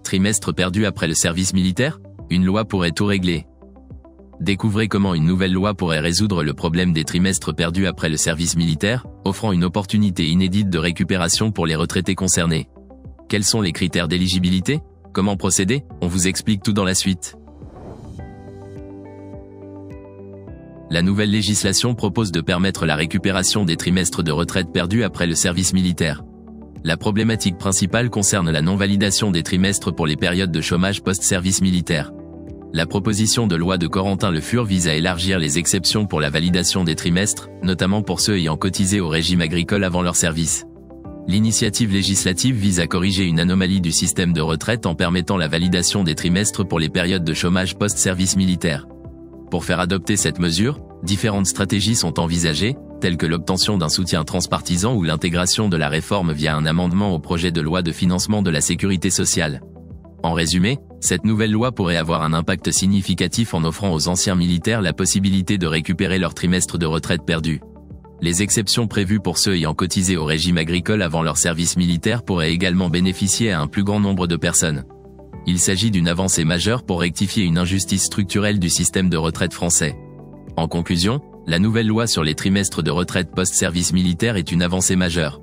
Trimestre perdu après le service militaire? Une loi pourrait tout régler. Découvrez comment une nouvelle loi pourrait résoudre le problème des trimestres perdus après le service militaire, offrant une opportunité inédite de récupération pour les retraités concernés. Quels sont les critères d'éligibilité? Comment procéder? On vous explique tout dans la suite. La nouvelle législation propose de permettre la récupération des trimestres de retraite perdus après le service militaire. La problématique principale concerne la non-validation des trimestres pour les périodes de chômage post-service militaire. La proposition de loi de Corentin Le Fur vise à élargir les exceptions pour la validation des trimestres, notamment pour ceux ayant cotisé au régime agricole avant leur service. L'initiative législative vise à corriger une anomalie du système de retraite en permettant la validation des trimestres pour les périodes de chômage post-service militaire. Pour faire adopter cette mesure, différentes stratégies sont envisagées, telles que l'obtention d'un soutien transpartisan ou l'intégration de la réforme via un amendement au projet de loi de financement de la sécurité sociale. En résumé, cette nouvelle loi pourrait avoir un impact significatif en offrant aux anciens militaires la possibilité de récupérer leur trimestre de retraite perdu. Les exceptions prévues pour ceux ayant cotisé au régime agricole avant leur service militaire pourraient également bénéficier à un plus grand nombre de personnes. Il s'agit d'une avancée majeure pour rectifier une injustice structurelle du système de retraite français. En conclusion, la nouvelle loi sur les trimestres de retraite post-service militaire est une avancée majeure.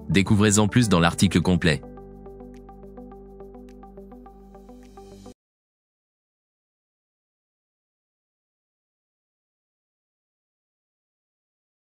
Découvrez-en plus dans l'article complet.